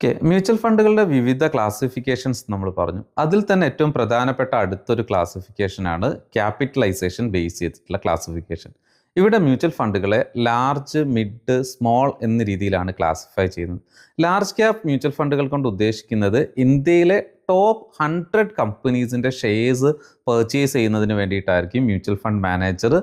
Okay, mutual ഫണ്ടുകളുടെ വിവിധ classifications നമ്മൾ പറഞ്ഞു. അതിൽ തന്നെ ഏറ്റവും പ്രധാനപ്പെട്ട അടുത്തൊരു ക്ലാസിഫിക്കേഷനാണ് ക്യാപിറ്റലൈസേഷൻ ബേസ് ചെയ്തിട്ടുള്ള ക്ലാസിഫിക്കേഷൻ. ഇവിടെ മ്യൂച്വൽ ഫണ്ടുകളെ ലാർജ്, മിഡ്, സ്മോൾ എന്ന രീതിയിലാണ് ക്ലാസിഫൈ ചെയ്യുന്നത്. ലാർജ് ക്യാപ് മ്യൂച്വൽ ഫണ്ടുകൾ കൊണ്ട് ഉദ്ദേശിക്കുന്നത് ഇന്ത്യയിലെ ടോപ്പ് 100 കമ്പനീസിൻ്റെ ഷെയർസ് പർച്ചേസ് ചെയ്യുന്നതിന് വേണ്ടിയിട്ടായിരിക്കും മ്യൂച്വൽ ഫണ്ട് മാനേജർ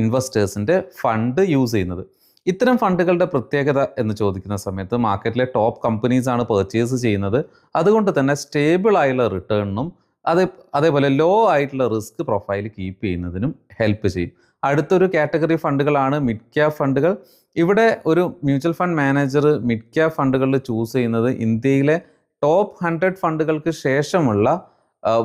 ഇൻവെസ്റ്റേഴ്സിൻ്റെ ഫണ്ട് യൂസ് ചെയ്യുന്നത്. ഇത്തരം ഫണ്ടുകളുടെ പ്രത്യേകത എന്ന് ചോദിക്കുന്ന സമയത്ത് മാർക്കറ്റിലെ ടോപ്പ് കമ്പനീസ് ആണ് പർച്ചേസ് ചെയ്യുന്നത്. അതുകൊണ്ട് തന്നെ സ്റ്റേബിൾ ആയിട്ടുള്ള റിട്ടേണിനും അതേപോലെ ലോ ആയിട്ടുള്ള റിസ്ക് പ്രൊഫൈൽ കീപ്പ് ചെയ്യുന്നതിനും ഹെൽപ്പ് ചെയ്യും. അടുത്തൊരു കാറ്റഗറി ഫണ്ടുകളാണ് മിഡ് ക്യാപ് ഫണ്ടുകൾ. ഇവിടെ ഒരു mutual fund manager mid cap ഫണ്ടുകളിൽ ചൂസ് ചെയ്യുന്നത് ഇന്ത്യയിലെ ടോപ്പ് 100 ഫണ്ടുകൾക്ക് ശേഷമുള്ള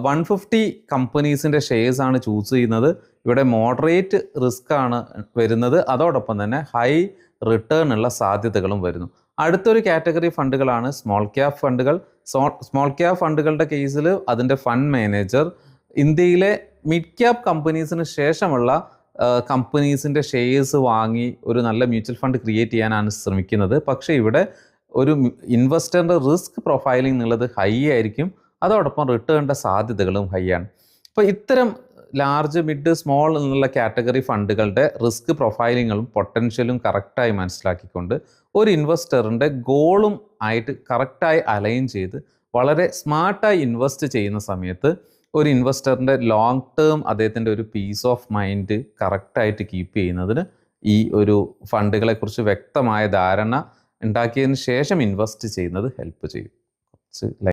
150 കമ്പനീസിൻ്റെ ഷെയർസ് ആണ് ചൂസ് ചെയ്യുന്നത്. ഇവിടെ മോഡറേറ്റ് റിസ്ക് ആണ് വരുന്നത്, അതോടൊപ്പം തന്നെ ഹൈ റിട്ടേൺ ഉള്ള സാധ്യതകളും വരുന്നു. അടുത്തൊരു കാറ്റഗറി ഫണ്ടുകളാണ് സ്മോൾ ക്യാപ് ഫണ്ടുകൾ. സ്മോൾ ക്യാപ് ഫണ്ടുകളുടെ കേസിൽ അതിൻ്റെ ഫണ്ട് മാനേജർ ഇന്ത്യയിലെ മിഡ് ക്യാപ് കമ്പനീസിന് ശേഷമുള്ള കമ്പനീസിൻ്റെ ഷെയർസ് വാങ്ങി ഒരു നല്ല മ്യൂച്വൽ ഫണ്ട് ക്രിയേറ്റ് ചെയ്യാനാണ് ശ്രമിക്കുന്നത്. പക്ഷേ ഇവിടെ ഒരു ഇൻവെസ്റ്ററിൻ്റെ റിസ്ക് പ്രൊഫൈലിംഗ് എന്നുള്ളത് ഹൈ ആയിരിക്കും, അതോടൊപ്പം റിട്ടേണിൻ്റെ സാധ്യതകളും ഹൈ ആണ്. അപ്പോൾ ഇത്തരം ലാർജ്, മിഡ്, സ്മോൾ എന്നുള്ള കാറ്റഗറി ഫണ്ടുകളുടെ റിസ്ക് പ്രൊഫൈലിങ്ങും പൊട്ടൻഷ്യലും കറക്റ്റായി മനസ്സിലാക്കിക്കൊണ്ട് ഒരു ഇൻവെസ്റ്ററിൻ്റെ ഗോളും ആയിട്ട് കറക്റ്റായി അലൈൻ ചെയ്ത് വളരെ സ്മാർട്ടായി ഇൻവെസ്റ്റ് ചെയ്യുന്ന സമയത്ത് ഒരു ഇൻവെസ്റ്ററിൻ്റെ ലോങ് ടേം അദ്ദേഹത്തിൻ്റെ ഒരു പീസ് ഓഫ് മൈൻഡ് കറക്റ്റായിട്ട് കീപ്പ് ചെയ്യുന്നതിന് ഈ ഒരു ഫണ്ടുകളെക്കുറിച്ച് വ്യക്തമായ ധാരണ ഉണ്ടാക്കിയതിന് ശേഷം ഇൻവെസ്റ്റ് ചെയ്യുന്നത് ഹെൽപ്പ് ചെയ്യും.